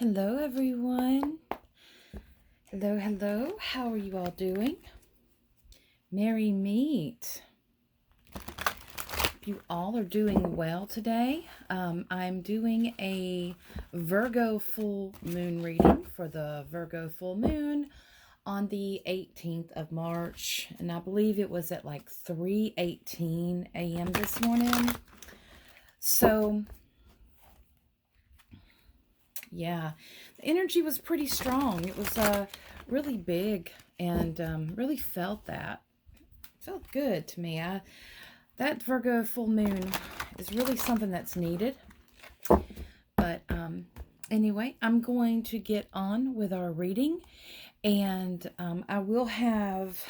Hello, everyone. Hello, hello. How are you all doing? Merry meet. Hope you all are doing well today. I'm doing a Virgo full moon reading for the Virgo full moon on the 18th of March. And I believe it was at like 3:18 a.m. this morning. So yeah, the energy was pretty strong. It was really big and really felt that. Felt good to me. That Virgo full moon is really something that's needed. But anyway, I'm going to get on with our reading, and I will have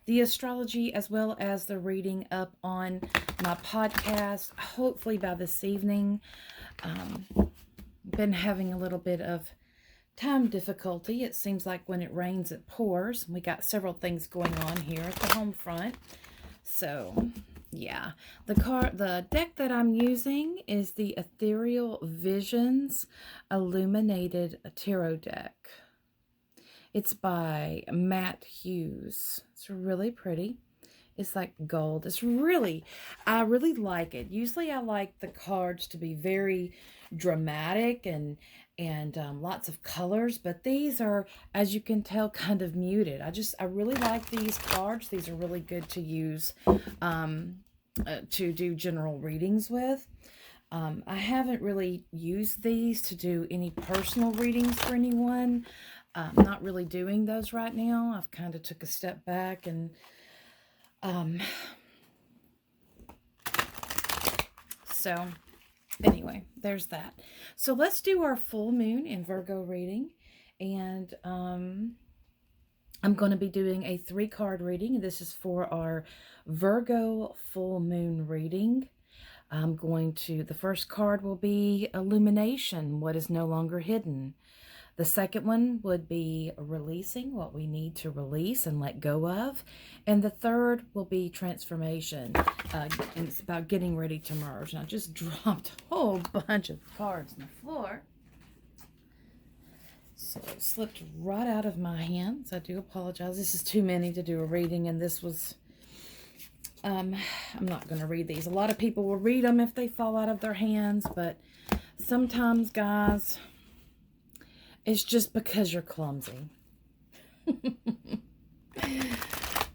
the astrology as well as the reading up on my podcast, hopefully by this evening. Been having a little bit of time difficulty. It seems like when it rains, it pours. We got several things going on here at the home front. So, yeah. The deck that I'm using is the Ethereal Visions Illuminated Tarot deck. It's by Matt Hughes. It's really pretty. It's like gold. I really like it. Usually I like the cards to be very dramatic and lots of colors, but these are, as you can tell, kind of muted. I really like these cards. These are really good to use to do general readings with. I haven't really used these to do any personal readings for anyone. I'm not really doing those right now. I've kind of took a step back and so anyway, there's that. So let's do our full moon in Virgo reading. And I'm going to be doing a 3-card reading. This is for our Virgo full moon reading. The first card will be Illumination, what is no longer hidden. The second one would be releasing what we need to release and let go of. And the third will be transformation. And it's about getting ready to merge. And I just dropped a whole bunch of cards on the floor. So it slipped right out of my hands. I do apologize. This is too many to do a reading. And this was... I'm not going to read these. A lot of people will read them if they fall out of their hands. But sometimes, guys... it's just because you're clumsy.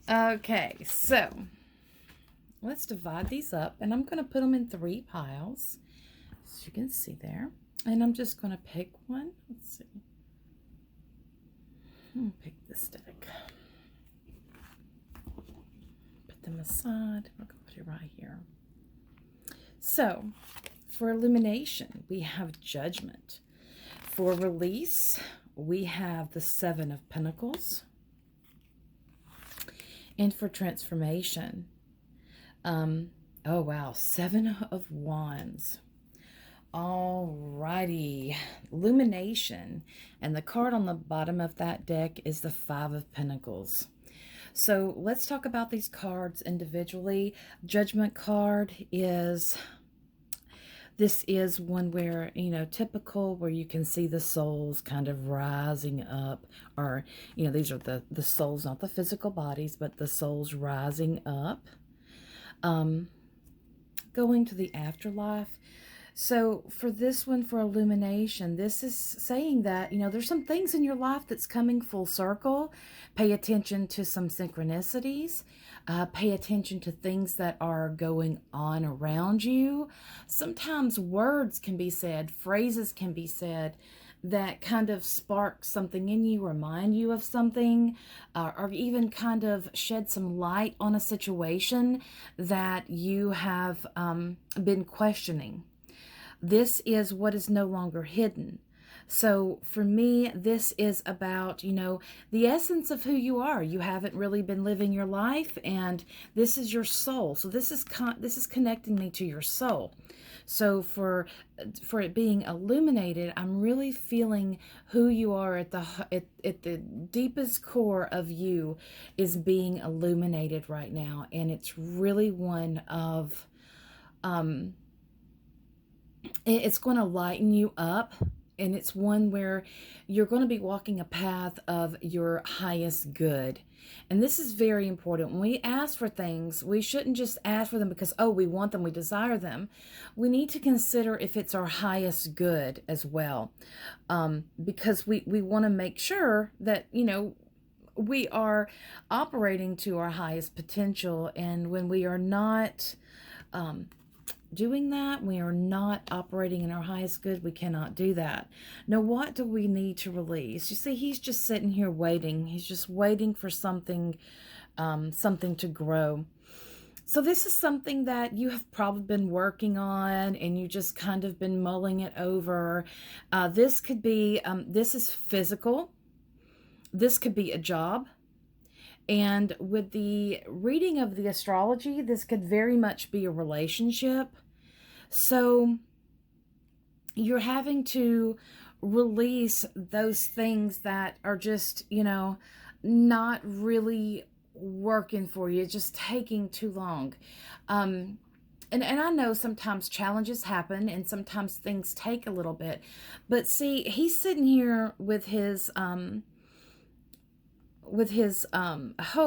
Okay, so let's divide these up. And I'm going to put them in 3 piles, as you can see there. And I'm just going to pick one. Let's see. I'll pick this deck. Put them aside. We're going to put it right here. So, for Illumination, we have Judgment. For release, we have the 7 of Pentacles. And for transformation, oh wow, 7 of Wands. Alrighty, Illumination. And the card on the bottom of that deck is the 5 of Pentacles. So let's talk about these cards individually. Judgment card is... this is one where, typical, where you can see the souls kind of rising up, or, these are the souls, not the physical bodies, but the souls rising up, going to the afterlife. So for this one, for Illumination, this is saying that, there's some things in your life that's coming full circle. Pay attention to some synchronicities. Pay attention to things that are going on around you. Sometimes words can be said, phrases can be said that kind of spark something in you, remind you of something, or even kind of shed some light on a situation that you have been questioning. This is what is no longer hidden. So for me, this is about, the essence of who you are. You haven't really been living your life, and this is your soul. So this is connecting me to your soul. So for it being illuminated, I'm really feeling who you are at the deepest core of you is being illuminated right now, and it's really one of it's going to lighten you up. and it's one where you're going to be walking a path of your highest good. And this is very important. When we ask for things, we shouldn't just ask for them because, oh, we want them, we desire them. We need to consider if it's our highest good as well. Because we want to make sure that, we are operating to our highest potential. And when we are not doing that, we are not operating in our highest good, we cannot do that. Now, what do we need to release? You see, he's just sitting here waiting. He's just waiting for something, something to grow. So this is something that you have probably been working on, and you just kind of been mulling it over. This could be, this is physical. This could be a job. And with the reading of the astrology, this could very much be a relationship. So you're having to release those things that are just, not really working for you, just taking too long. And I know sometimes challenges happen and sometimes things take a little bit. But see, he's sitting here with his hoe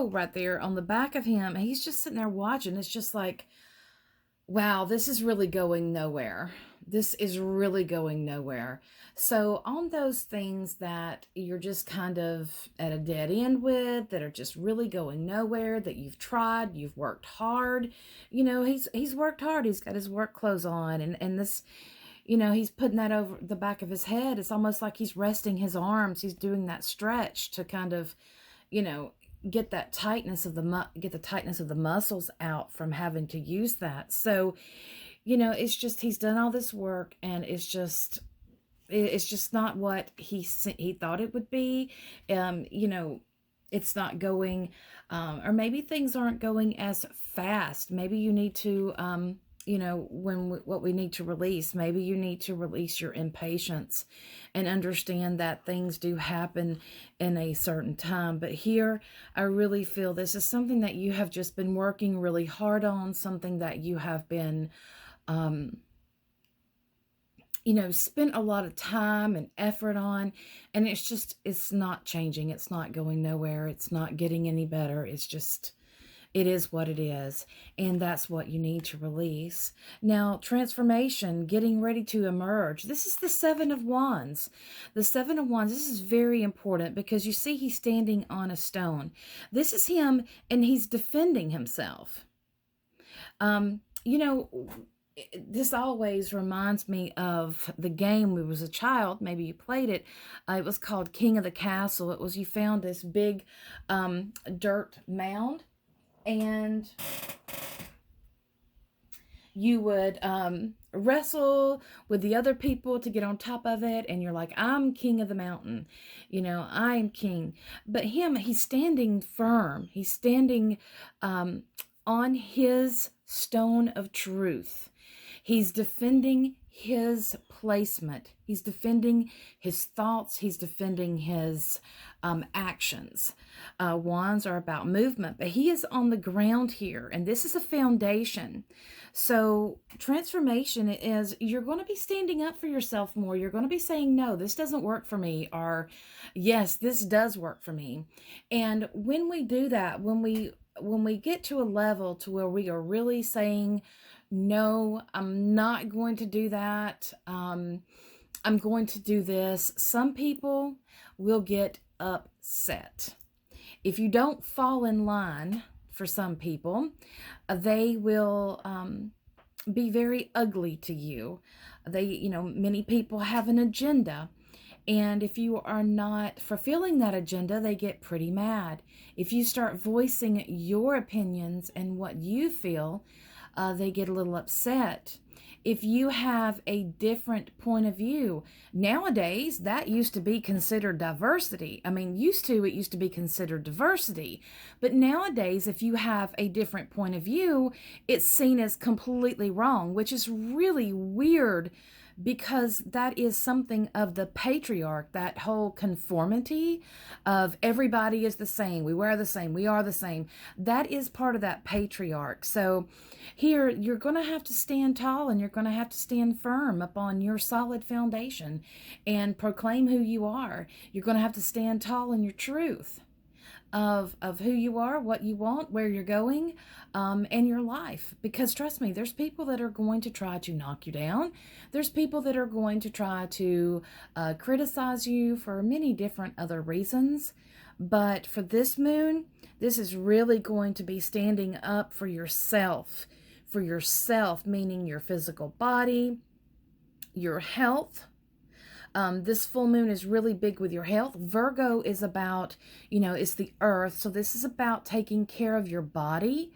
right there on the back of him. And he's just sitting there watching. It's just like, wow, this is really going nowhere. This is really going nowhere. So on those things that you're just kind of at a dead end with, that are just really going nowhere, that you've tried, you've worked hard. He's worked hard. He's got his work clothes on, and this, he's putting that over the back of his head. It's almost like he's resting his arms. He's doing that stretch to kind of, get that tightness of the muscles out from having to use that. So, it's just, he's done all this work, and it's just not what he thought it would be. It's not going, or maybe things aren't going as fast. Maybe you need to, what we need to release. Maybe you need to release your impatience and understand that things do happen in a certain time. But here, I really feel this is something that you have just been working really hard on, something that you have been, spent a lot of time and effort on, and it's not changing. It's not going nowhere. It's not getting any better. It is what it is, and that's what you need to release. Now, transformation, getting ready to emerge. This is the Seven of Wands. The Seven of Wands, this is very important because you see he's standing on a stone. This is him, and he's defending himself. This always reminds me of the game when I was a child. Maybe you played it. It was called King of the Castle. It was, you found this big dirt mound, and you would wrestle with the other people to get on top of it, and you're like, I'm king of the mountain, I'm king. But he's standing firm. He's standing on his stone of truth. He's defending his placement. He's defending his thoughts. He's defending his actions. Wands are about movement, but he is on the ground here, and this is a foundation. So transformation is, you're going to be standing up for yourself more. You're going to be saying, no, this doesn't work for me, or yes, this does work for me. And when we do that, when we get to a level to where we are really saying, no, I'm not going to do that. I'm going to do this. Some people will get upset. If you don't fall in line, for some people, they will be very ugly to you. Many people have an agenda. And if you are not fulfilling that agenda, they get pretty mad. If you start voicing your opinions and what you feel, they get a little upset. If you have a different point of view, nowadays, that used to be considered diversity. It used to be considered diversity. But nowadays, if you have a different point of view, it's seen as completely wrong, which is really weird because that is something of the patriarch, that whole conformity of everybody is the same, we wear the same, we are the same. That is part of that patriarch. So here you're going to have to stand tall, and you're going to have to stand firm upon your solid foundation and proclaim who you are. You're going to have to stand tall in your truth of who you are, what you want, where you're going, and your life. Because trust me, there's people that are going to try to knock you down. There's people that are going to try to criticize you for many different other reasons. But for this moon, this is really going to be standing up for yourself. For yourself, meaning your physical body, your health. This full moon is really big with your health. Virgo is about, it's the earth. So this is about taking care of your body.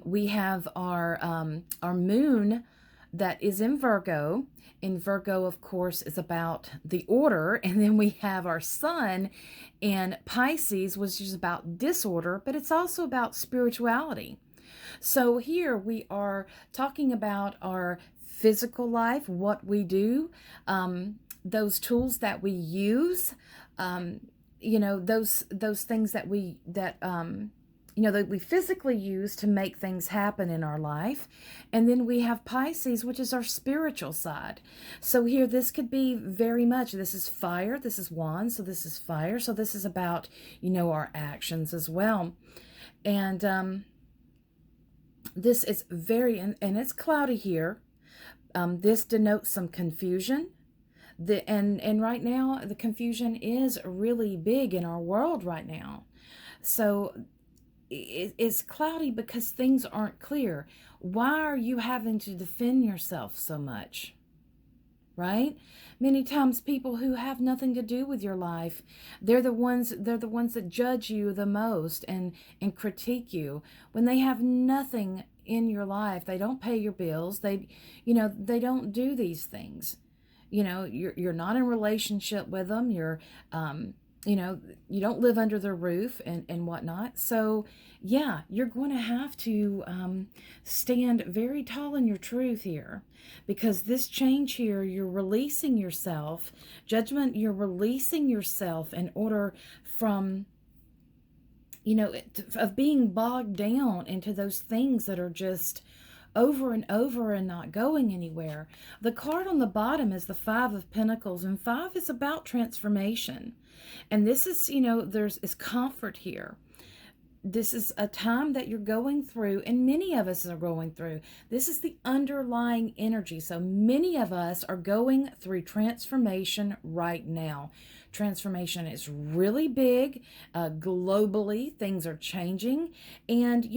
We have our moon that is in Virgo. In Virgo, of course, is about the order. And then we have our sun in Pisces, which is about disorder, but it's also about spirituality. So here we are talking about our physical life, what we do, those tools that we use, those things that we physically use to make things happen in our life. And then we have Pisces, which is our spiritual side. So here, this could be very much, this is fire, this is wands, so this is fire. So this is about, our actions as well. And this is and it's cloudy here. This denotes some confusion. And right now, the confusion is really big in our world right now. So it's cloudy because things aren't clear. Why are you having to defend yourself so much? Right? Many times people who have nothing to do with your life, they're the ones that judge you the most and critique you when they have nothing in your life. They don't pay your bills. They don't do these things. You're not in relationship with them. You're you don't live under their roof and whatnot. So yeah, you're going to have to stand very tall in your truth here, because this change here, you're releasing yourself. Judgment, you're releasing yourself in order from of being bogged down into those things that are just over and over and not going anywhere. The card on the bottom is the Five of Pentacles, and 5 is about transformation. And this is, there's comfort here. This is a time that you're going through, and many of us are going through. This is the underlying energy. So many of us are going through transformation right now. Transformation is really big. Globally, things are changing. And,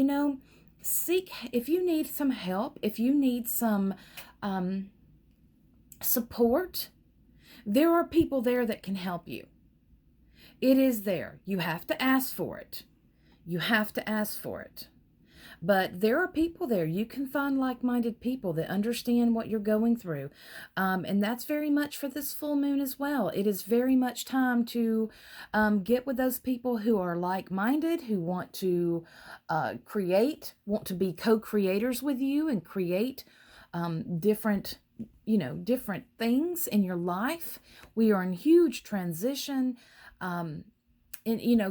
seek, if you need some help, if you need some support, there are people there that can help you. It is there. You have to ask for it. You have to ask for it. But there are people there. You can find like-minded people that understand what you're going through. And that's very much for this full moon as well. It is very much time to get with those people who are like-minded, who want to want to be co-creators with you and create different things in your life. We are in huge transition. And,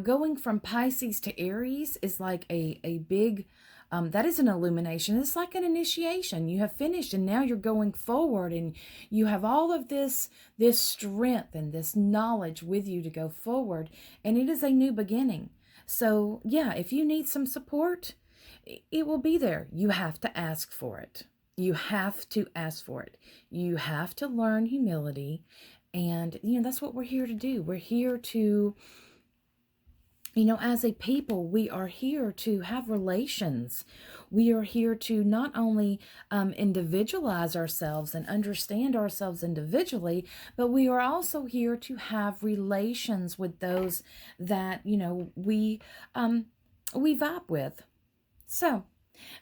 going from Pisces to Aries is like a big, that is an illumination. It's like an initiation. You have finished, and now you're going forward, and you have all of this strength and this knowledge with you to go forward, and it is a new beginning. So yeah, if you need some support, it will be there. You have to ask for it. You have to ask for it. You have to learn humility. And, that's what we're here to do. We're here to, as a people, we are here to have relations. We are here to not only individualize ourselves and understand ourselves individually, but we are also here to have relations with those that, we vibe with. So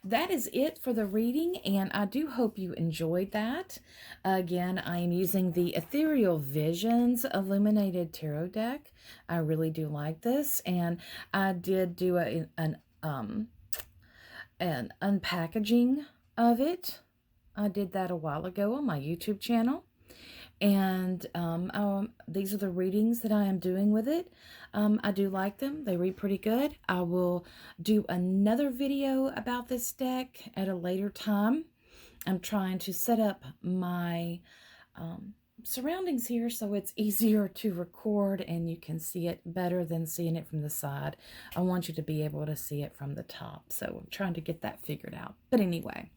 that is it for the reading, and I do hope you enjoyed that. Again, I am using the Ethereal Visions Illuminated Tarot deck. I really do like this, and I did do an unpackaging of it I did that a while ago on my YouTube channel. And these are the readings that I am doing with it. I do like them. They read pretty good. I will do another video about this deck at a later time. I'm trying to set up my surroundings here so it's easier to record and you can see it better than seeing it from the side. I want you to be able to see it from the top. So I'm trying to get that figured out. But anyway.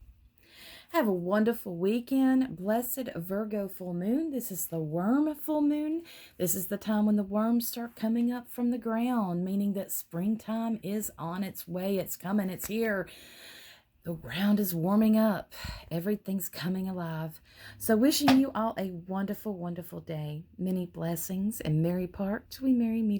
Have a wonderful weekend. Blessed Virgo full moon. This is the worm full moon. This is the time when the worms start coming up from the ground, meaning that springtime is on its way. It's coming. It's here. The ground is warming up. Everything's coming alive. So wishing you all a wonderful, wonderful day. Many blessings and merry parts. We merry meet